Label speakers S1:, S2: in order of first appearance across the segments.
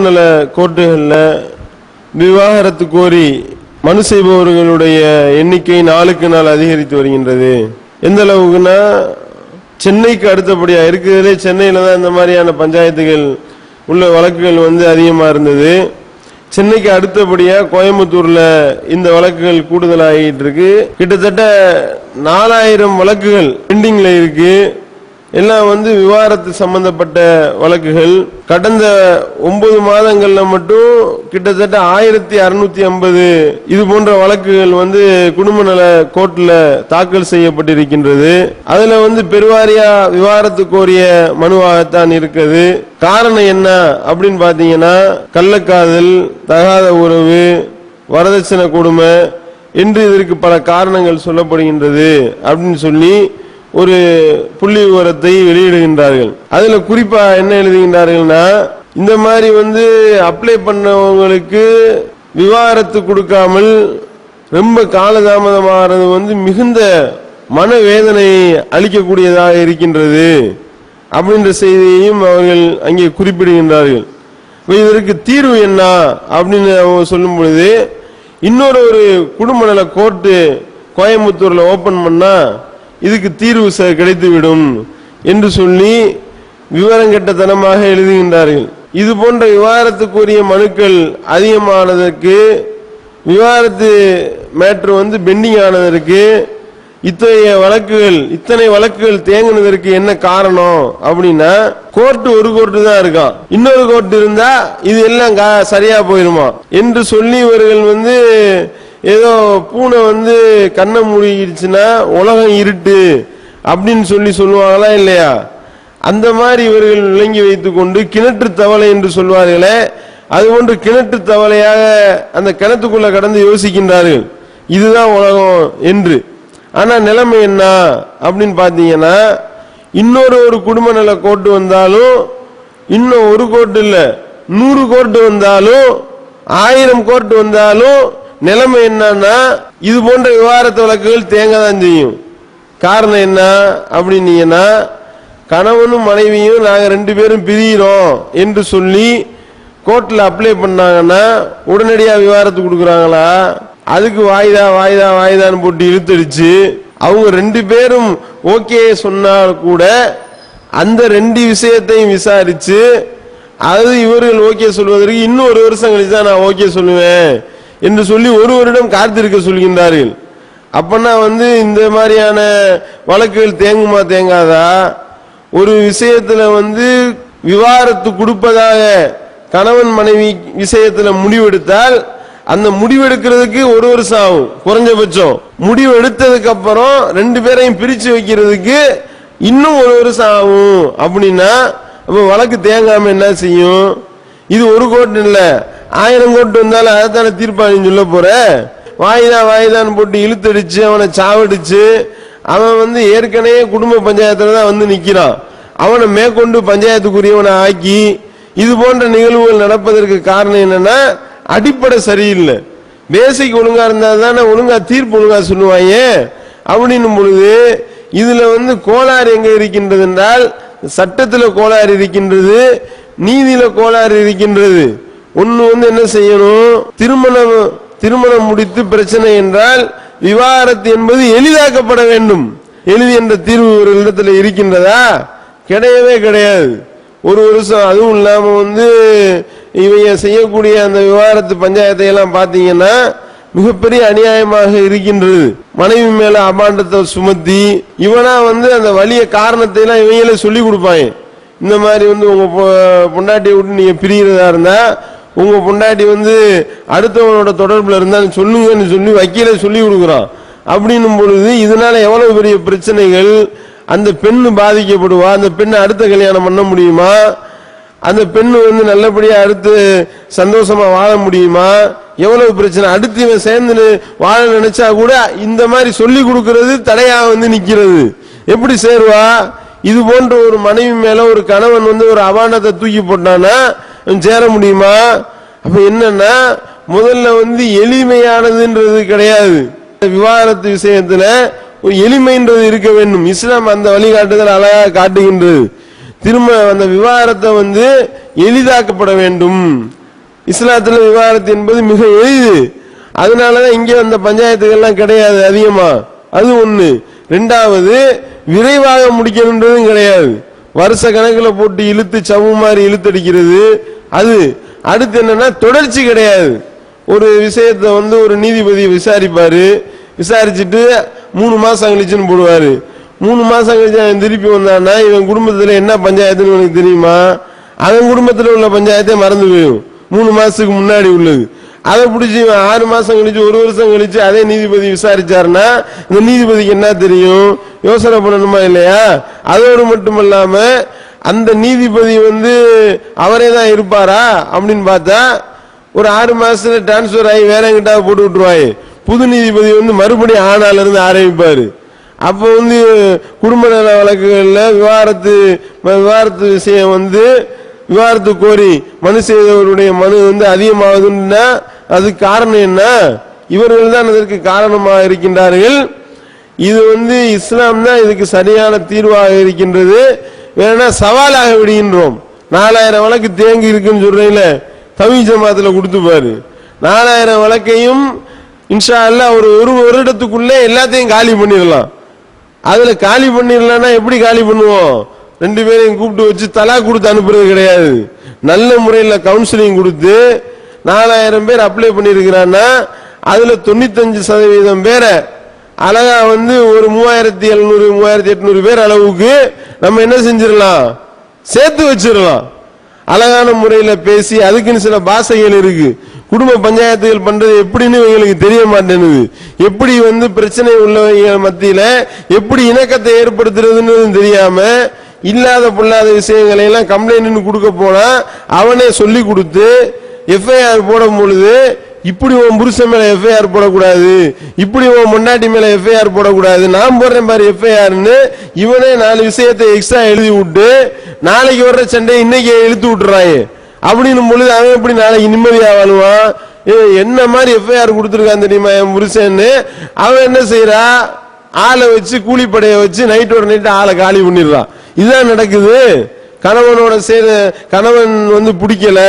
S1: நல கோர்ட்டுகளில் விவாகரத்து கோரி மனு செய்பவர்களுடைய எண்ணிக்கை நாளுக்கு நாள் அதிகரித்து வருகின்றது. எந்த அளவுக்குன்னா, சென்னைக்கு அடுத்தபடியா இருக்கிறதுலே சென்னையில தான் இந்த மாதிரியான பஞ்சாயத்துகள் உள்ள வழக்குகள் அதிகமா இருந்தது. சென்னைக்கு அடுத்தபடியா கோயம்புத்தூர்ல இந்த வழக்குகள் கூடுதலாகிட்டு இருக்கு. கிட்டத்தட்ட 4000 வழக்குகள் பெண்டிங்ல இருக்கு. எல்லாம் விவாகரத்து சம்பந்தப்பட்ட வழக்குகள். கடந்த 9 மாதங்கள்ல மட்டும் கிட்டத்தட்ட 1650 இது போன்ற வழக்குகள் குடும்ப நல கோர்ட்ல தாக்கல் செய்யப்பட்டிருக்கின்றது. அதுல பெருவாரியா விவாகரத்து கோரிய மனுவாகத்தான் இருக்குது. காரணம் என்ன அப்படின்னு பாத்தீங்கன்னா, கள்ளக்காதல், தகாத உறவு, வரதட்சணை கொடுமை என்று இதற்கு பல காரணங்கள் சொல்லப்படுகின்றது அப்படின்னு சொல்லி ஒரு புள்ளி விவரத்தை வெளியிடுகின்றார்கள். அதுல குறிப்பா என்ன எழுதுகின்றார்கள்னா, இந்த மாதிரி அப்ளை பண்ணவங்களுக்கு விவாகரத்து கொடுக்காமல் ரொம்ப காலதாமதமாகிறது மிகுந்த மனவேதனை அளிக்கக்கூடியதாக இருக்கின்றது அப்படின்ற செய்தியையும் அவர்கள் அங்கே குறிப்பிடுகின்றார்கள். இதற்கு தீர்வு என்ன அப்படின்னு அவங்க சொல்லும் பொழுது, இன்னொரு குடும்ப நல கோர்ட்டு கோயம்புத்தூர்ல ஓபன் பண்ணா இதுக்கு தீர்வு கிடைத்துவிடும் என்று சொல்லி விவரங்கட்டத்தனமாக எழுதுகின்றார்கள். இது போன்ற விவாகரத்துக்குரிய மனுக்கள் அதிகமானதற்கு, விவாகரத்து மேட்ரு பெண்டிங் ஆனதற்கு, இத்தனை வழக்குகள் தேங்கினதற்கு என்ன காரணம் அப்படின்னா, கோர்ட்டு ஒரு கோர்ட்டு தான் இருக்கான், இன்னொரு கோர்ட்டு இருந்தா இது எல்லாம் சரியா போயிருமா என்று சொல்லி இவர்கள் ஏதோ பூனை கண்ணை மூடிடுச்சுன்னா உலகம் இருட்டு அப்படின்னு சொல்லுவாங்களா இல்லையா? அந்த மாதிரி இவர்கள் விளங்கி வைத்துக் கொண்டு கிணற்று தவளை என்று சொல்வார்களே, அதுபோன்று கிணற்று தவளையாக அந்த கிணத்துக்குள்ள கடந்து யோசிக்கின்றார்கள், இதுதான் உலகம் என்று. ஆனா நிலைமை என்ன அப்படின்னு பாத்தீங்கன்னா, இன்னொரு குடும்ப நல கோர்ட்டு வந்தாலும், இன்னும் ஒரு கோர்ட்டு இல்ல 100 கோர்ட்டு வந்தாலும், 1000 கோர்ட்டு வந்தாலும் நிலைமை என்னன்னா, இது போன்ற விவாகரத்து வழக்குகள் தேங்கதான் செய்யும். காரணம் என்ன அப்படின்னீங்கன்னா, கணவனும் மனைவியும் நாங்க 2 பேரும் பிரிகிறோம் என்று சொல்லி கோர்ட்ல அப்ளை பண்ணாங்கன்னா உடனடியா விவாகரத்து கொடுக்கறாங்களா? அதுக்கு வாய்தான்னு போட்டு இழுத்தடிச்சு அவங்க 2 பேரும் ஓகே சொன்னால் கூட அந்த 2 விஷயத்தையும் விசாரிச்சு அது இவர்கள் ஓகே சொல்வதற்கு இன்னும் 1 வருஷம் கழிச்சு தான் நான் ஓகே சொல்லுவேன் என்று சொல்லி 1 வருடம் காத்திருக்க சொல்கின்றார்கள். அப்பனா இந்த மாதிரியான வழக்குகள் தேங்குமா தேங்காதா? ஒரு விஷயத்துல விவாகரத்து கொடுப்பதாக கணவன் மனைவி விஷயத்துல முடிவெடுத்தால் அந்த முடிவெடுக்கிறதுக்கு 1 வருஷம் ஆகும் குறைஞ்சபட்சம். முடிவு எடுத்ததுக்கு அப்புறம் 2 பேரையும் பிரிச்சு வைக்கிறதுக்கு இன்னும் 1 வருஷம் ஆகும். அப்படின்னா அப்ப வழக்கு தேங்காம என்ன செய்யும்? இது ஒரு கோர்ட்டு இல்ல, 1000 கோர்ட்டு வந்தாலும் அதைத்தான தீர்ப்பாளின்னு சொல்ல போற. வாய்தான்னு போட்டு இழுத்தடிச்சு அவனை சாவடிச்சு அவன் ஏற்கனவே குடும்ப பஞ்சாயத்துல தான் நிக்கிறான். அவனை மேற்கொண்டு பஞ்சாயத்துக்குரியவனை ஆக்கி இது போன்ற நிகழ்வுகள் நடப்பதற்கு காரணம் என்னன்னா, அடிப்படை சரியில்லை. பேசிக் ஒழுங்கா இருந்தா தானே ஒழுங்கா தீர்ப்பு ஒழுங்கா சொல்லுவாங்க. அப்படின்னும் பொழுது இதுல கோளாறு எங்க இருக்கின்றது என்றால், சட்டத்துல கோளாறு இருக்கின்றது, நீதியில கோளாறு இருக்கின்றது. ஒன்னு என்ன செய்யணும், திருமணம் முடித்து பிரச்சனை என்றால் விவாகரத்து என்பது எளிதாக்கப்பட வேண்டும். எளிது என்ற தீர்வு ஒரு இடத்துல இருக்கின்றதா? கிடையவே கிடையாது. 1 வருஷம். அதுவும் இல்லாம இவங்க செய்யக்கூடிய அந்த விவாகரத்து பஞ்சாயத்தை எல்லாம் பாத்தீங்கன்னா மிகப்பெரிய அநியாயமாக இருக்கின்றது. மனைவி மேல அபாண்டத்தை சுமத்தி இவனா அந்த வலிய காரணத்தை எல்லாம் இவங்களே சொல்லி கொடுப்பாங்க. இந்த மாதிரி உங்க பொண்டாட்டியை விட்டு நீங்க பிரிகிறதா இருந்தா, உங்க பொண்டாட்டி அடுத்தவனோட தொடர்புல இருந்தா சொல்லுங்கன்னு சொல்லி வக்கீல சொல்லி கொடுக்குறான். அப்படின்னும் பொழுது இதனால எவ்வளவு பெரிய பிரச்சனைகள். அந்த பெண்ணு பாதிக்கப்படுவா, அந்த பெண்ணை அடுத்த கல்யாணம் பண்ண முடியுமா? அந்த பெண்ணு நல்லபடியா அடுத்து சந்தோஷமா வாழ முடியுமா? எவ்வளவு பிரச்சனை. அடுத்து இவன் சேர்ந்து வாழ நினைச்சா கூட இந்த மாதிரி சொல்லி கொடுக்கிறது தடையா நிக்கிறது. எப்படி சேருவா? இது போன்ற ஒரு மனைவி மேல ஒரு கணவன் ஒரு அபாண்டத்தை தூக்கி போட்டானா சேர முடியுமா? அப்ப என்னன்னா, முதல்ல எளிமையானதுன்றது கிடையாது. விவாகரத்து விஷயத்துல ஒரு எளிமைன்றது இருக்க வேண்டும். இஸ்லாம் அந்த வழிகாட்டுதல் அழகாக காட்டுகின்றது. திரும்ப அந்த விவாகரத்தை எளிதாக்கப்பட வேண்டும். இஸ்லாத்துல விவாகரத்து என்பது மிக எளிது. அதனாலதான் இங்க அந்த பஞ்சாயத்துகள்லாம் கிடையாது அதிகமா. அது ஒண்ணு. ரெண்டாவது, விரைவாக முடிக்கணுன்றதும் கிடையாது. வருஷ கணக்கில் போட்டு இழுத்து சவு மாதிரி இழுத்தடிக்கிறது. அது அடுத்து என்னன்னா தொடர்ச்சி கிடையாது. ஒரு விஷயத்தை ஒரு நீதிபதி விசாரிப்பாரு, விசாரிச்சுட்டு 3 மாசம் கழிச்சுன்னு போடுவாரு. 3 மாசம் கழிச்சு அவன் திருப்பி வந்தான்னா இவன் குடும்பத்துல என்ன பஞ்சாயத்துன்னு உனக்கு தெரியுமா? அவன் குடும்பத்துல உள்ள பஞ்சாயத்தை மறந்து போயிடும், 3 மாசத்துக்கு முன்னாடி உள்ளது. அதை பிடிச்சி 6 மாசம் கழிச்சு 1 வருஷம் கழிச்சு அதே நீதிபதி விசாரிச்சாருன்னா இந்த நீதிபதிக்கு என்ன தெரியும்? யோசனை பண்ணணுமா இல்லையா? அதோடு மட்டுமல்லாம அந்த நீதிபதி அவரே தான் இருப்பாரா அப்படின்னு பார்த்தா ஒரு 6 மாசத்துல டிரான்ஸ்பர் ஆகி வேற எங்கிட்ட போட்டு விட்டுருவாரு. புது நீதிபதி மறுபடியும் ஆனால இருந்து ஆரம்பிப்பாரு. அப்ப குடும்ப நல வழக்குகள்ல விவாகரத்து விஷயம் விவாகரத்து கோரி மனு செய்தவருடைய மனு அதிகமாகுதுன்னா அதுக்கு காரணம் என்ன? இவர்கள் தான் அதற்கு காரணமாக இருக்கின்றார்கள். இது இஸ்லாம் தான் இதுக்கு சரியான தீர்வாக இருக்கின்றது. வேணா சவாலாக விடுகின்றோம். 4000 வழக்கு தேங்கி இருக்குன்னு சொல்றீங்கள, தவ்ஹீத் ஜமாத்துல கொடுத்து பாரு. 4000 வழக்கையும் இன்ஷா அல்லாஹ் ஒரு வருடத்துக்குள்ளே எல்லாத்தையும் காலி பண்ணிடலாம். அதுல காலி பண்ணிடலாம்னா எப்படி காலி பண்ணுவோம்? 2 பேரையும் கூப்பிட்டு வச்சு தலாக் கொடுத்து அனுப்புறது கிடையாது. நல்ல முறையில் கவுன்சிலிங் கொடுத்து 4000 பேர் அப்ளை பண்ணிருக்கிறான்னா அதுல 95% பேரை அழகா ஒரு 3700 3800 பேர் அளவுக்கு நம்ம என்ன செஞ்சிடலாம், சேர்த்து வச்சிடலாம். அழகான முறையில பேசி அதுக்குன்னு சில பாஷைகள் இருக்கு. குடும்ப பஞ்சாயத்துகள் பண்றது எப்படின்னு இவங்களுக்கு தெரிய மாட்டேங்குது. எப்படி பிரச்சனை உள்ளவங்க மத்தியில எப்படி இணக்கத்தை ஏற்படுத்துறதுன்னு தெரியாம இல்லாத பொல்லாத விஷயங்களை எல்லாம் கம்ப்ளைண்ட் கொடுக்க போனா அவனே சொல்லி கொடுத்து எஃப்ஐஆர் போடும் பொழுது இப்படி உன் புருஷன் மேல எஃப்ஐஆர் போடக்கூடாது, இப்படி உன் முன்னாடி மேல எஃப்ஐஆர் போடக்கூடாது, நான் போடுறேன் பாரு எஃப்ஐஆர்னு இவனே 4 விஷயத்தை எக்ஸ்ட்ரா எழுதி விட்டு நாளைக்கு வர்ற சண்டையை இன்னைக்கு இழுத்து விட்டுறாங்க. அப்படின்னும் பொழுது அவன் எப்படி நாளைக்கு நிம்மதியா வாழ்வான்? என்ன மாதிரி எஃப்ஐஆர் கொடுத்துருக்கான் தெரியுமா என் புருஷன்னு? அவன் என்ன செய்யறா, ஆளை வச்சு கூலிப்படையை வச்சு நைட்டோட நைட்டு ஆளை காலி பண்ணிடுறான். இதுதான் நடக்குது. கணவனோட கணவன் பிடிக்கல,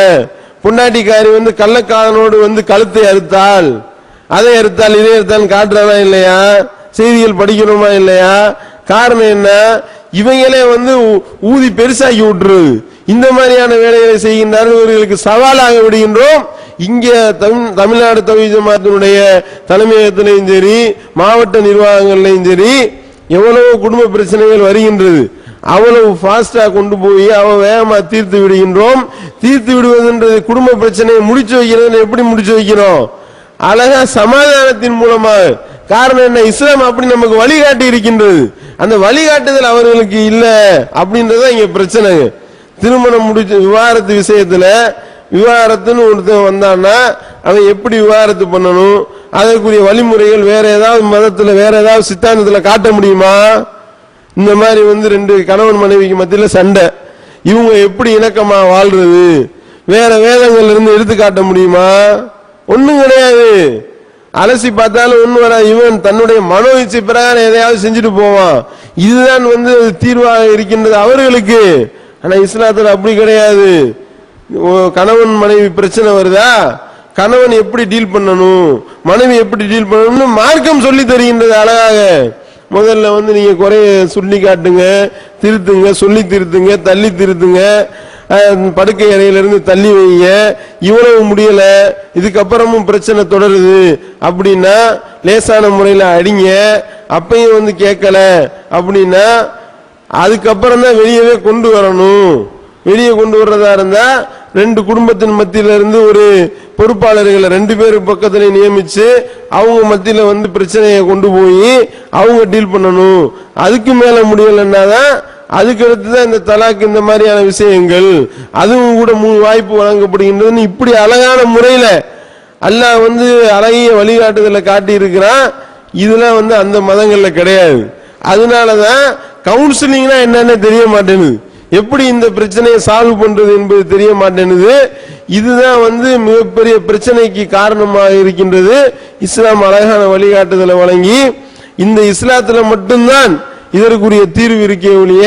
S1: பொண்டாட்டிக்காரி கள்ளக்காரனோடு கழுத்தை அறுத்தால், அதை அறுத்தால் இதை அறுத்தால் காட்டுறானா இல்லையா? செய்திகள் படிக்கணுமா இல்லையா? காரணம் என்ன? இவங்களே ஊதி பெருசாக்கி விட்டுருது. இந்த மாதிரியான வேலைகளை செய்கின்றார்கள். இவர்களுக்கு சவாலாக விடுகின்றோம். இங்க தமிழ்நாடு தவ்ஹீத் ஜமாத்தினுடைய தலைமையகத்திலையும் சரி மாவட்ட நிர்வாகங்கள்லையும் சரி எவ்வளவு குடும்ப பிரச்சனைகள் வருகின்றது. அவ்வளவு ஃபாஸ்டா கொண்டு போய் அவன் வேகமா தீர்த்து விடுகின்றோம். தீர்த்து விடுவதுன்றது குடும்ப பிரச்சனையை முடிச்சு வைக்கிறது. எப்படி முடிச்சு வைக்கிறோம்? அழகா சமாதானத்தின் மூலமாக. காரணம் என்ன? இஸ்லாம் அப்படி நமக்கு வழிகாட்டி இருக்கின்றது. அந்த வழிகாட்டுதல் அவர்களுக்கு இல்ல அப்படின்றத இங்க பிரச்சனை. திருமணம் முடிச்ச விவாகரத்து விஷயத்துல விவாகரத்துன்னு ஒருத்தன் வந்தான்னா அவன் எப்படி விவாகரத்து பண்ணணும், அதற்குரிய வழிமுறைகள் வேற ஏதாவது மதத்துல வேற ஏதாவது சித்தாந்தத்துல காட்ட முடியுமா? இந்த மாதிரி 2 கணவன் மனைவிக்கு மத்தியில சண்டை, இவங்க எப்படி இணக்கமா வாழ்றது வேற வேதங்கள்ல இருந்து எடுத்து காட்ட முடியுமா? ஒண்ணும் கிடையாது. அலசி பார்த்தாலும் ஒண்ணு வர. இவன் தன்னுடைய மனோ இச்சை பிரகாரம் எதையாவது செஞ்சுட்டு போவான். இதுதான் தீர்வாக இருக்கின்றது அவர்களுக்கு. ஆனா இஸ்லாத்துல அப்படி கிடையாது. கணவன் மனைவி பிரச்சனை வருதா, கணவன் எப்படி டீல் பண்ணணும், மனைவி எப்படி டீல் பண்ணணும்னு மார்க்கம் சொல்லி தருகின்றது அழகாக. முதல்ல நீங்க குறைய சொல்லி காட்டுங்க, திருத்துங்க, சொல்லி திருத்துங்க, தள்ளி திருத்துங்க, படுக்கை அறையிலிருந்து தள்ளி வைங்க. இவ்வளவு முடியல, இதுக்கப்புறமும் பிரச்சனை தொடருது அப்படின்னா லேசான முறையில அடிங்க. அப்பையும் கேட்கல அப்படின்னா அதுக்கப்புறம் தான் வெளியவே கொண்டு வரணும். வெளியே கொண்டு வர்றதா இருந்தா 2 குடும்பத்தின் மத்தியில இருந்து ஒரு பொறுப்பாளர்களை 2 பேர் பக்கத்துல நியமிச்சு அவங்க மத்தியில பிரச்சனையை கொண்டு போய் அவங்க டீல் பண்ணணும். அதுக்கு மேல முடியலன்னாதான் அதுக்கு அடுத்துதான் இந்த தலாக் இந்த மாதிரியான விஷயங்கள். அதுவும் கூட 3 வாய்ப்பு வழங்கப்படுகின்றது. இப்படி அழகான முறையில அல்லாஹ் அழகிய வழிகாட்டுதலை காட்டி இருக்கிறான். இதெல்லாம் அந்த மதங்கள்ல கிடையாது. அதனாலதான் கவுன்சிலிங்னா என்னன்னு தெரிய மாட்டேங்குது. எப்படி இந்த பிரச்சனையை சால்வ் பண்றது என்பது தெரிய மாட்டேங்குது. இதுதான் மிகப்பெரிய பிரச்சனைக்கு காரணமாக இருக்கின்றது. இஸ்லாம் அழகான வழிகாட்டுதலை வழங்கி இந்த இஸ்லாத்துல மட்டும்தான் இதற்குரிய தீர்வு இருக்கே ஒழிய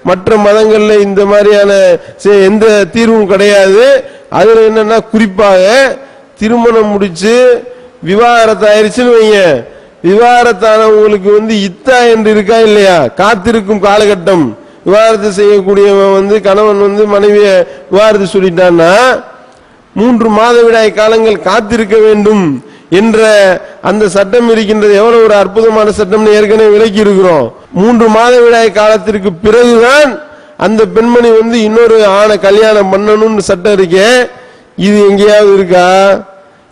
S1: மற்ற மதங்கள்ல இந்த மாதிரியான எந்த தீர்வும் கிடையாது. அதுல என்னன்னா குறிப்பாக திருமணம் முடிச்சு விவாகரத்து ஆயிருச்சுன்னு வைங்க, விவாகரத்தானவங்களுக்கு இத்தா என்று இருக்கா இல்லையா, காத்திருக்கும் காலகட்டம். விவாகரத்து செய்யக்கூடியவன் கணவன் மனைவிய விவாகரத்து சொல்லிட்டான்னா 3 மாதவிடாய் காலங்கள் காத்திருக்க வேண்டும் என்ற அந்த சட்டம் இருக்கின்றது. எவ்வளவு ஒரு அற்புதமான சட்டம் ஏற்கனவே விலக்கி இருக்கிறோம். 3 மாதவிடாய் காலத்திற்கு பிறகுதான் அந்த பெண்மணி இன்னொரு ஆணை கல்யாணம் பண்ணணும்னு சட்டம் இருக்கே. இது எங்கேயாவது இருக்கா?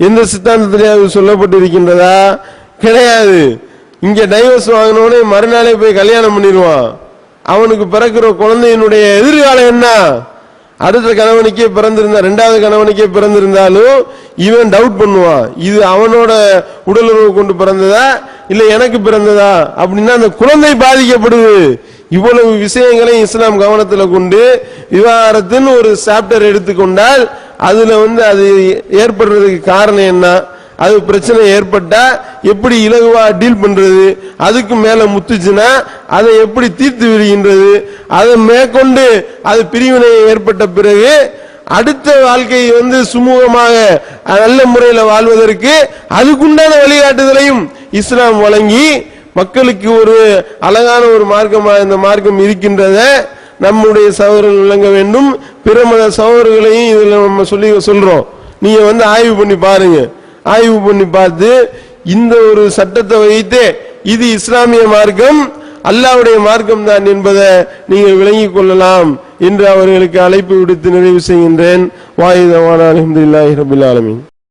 S1: எந்த சித்தாந்தத்திலேயாவது சொல்லப்பட்டிருக்கின்றதா? கிடையாது. இங்க டைவர்ஸ் வாங்கினோடனே மறுநாளே போய் கல்யாணம் பண்ணிடுவான். அவனுக்கு பிறக்கிற குழந்தையினுடைய எதிர்காலம் என்ன? அடுத்த கணவனுக்கே பிறந்திருந்தா, 2வது கணவனுக்கே பிறந்திருந்தாலும் இவன் டவுட் பண்ணுவான், இது அவனோட உடலுறவு கொண்டு பிறந்ததா இல்ல எனக்கு பிறந்ததா அப்படின்னா அந்த குழந்தை பாதிக்கப்படுது. இவ்வளவு விஷயங்களை இஸ்லாம் கவனத்துல கொண்டு விவாகரத்துன்னு ஒரு சாப்டர் எடுத்துக்கொண்டால் அதுல அது ஏற்படுறதுக்கு காரணம் என்ன, அது பிரச்சனை ஏற்பட்டா எப்படி இலகுவா டீல் பண்றது, அதுக்கு மேல முத்துச்சுன்னா அதை எப்படி தீர்த்து விடுகின்றது, அதை மேற்கொண்டு அது பிரிவினை ஏற்பட்ட பிறகு அடுத்த வாழ்க்கை சுமூகமாக நல்ல முறையில் வாழ்வதற்கு அதுக்குண்டான வழிகாட்டுதலையும் இஸ்லாம் வழங்கி மக்களுக்கு ஒரு அழகான ஒரு மார்க்கமாக இந்த மார்க்கம் இருக்கின்றத நம்முடைய சகோதரர்கள் விளங்க வேண்டும். பிற மத சகோதரர்களையும் இதுல நம்ம சொல்றோம். நீங்க ஆய்வு பண்ணி பாருங்க. ஆய்வு பண்ணி பார்த்து இந்த ஒரு சட்டத்தை வைத்து இது இஸ்லாமிய மார்க்கம், அல்லாஹ்வுடைய மார்க்கம் தான் என்பதை நீங்கள் விளங்கிக் கொள்ளலாம் என்று அவர்களுக்கு அழைப்பு விடுத்து நிறைவு செய்கின்றேன். வாஹித் அல்ஹம்துலில்லாஹி ரப்பில் ஆலமீன்.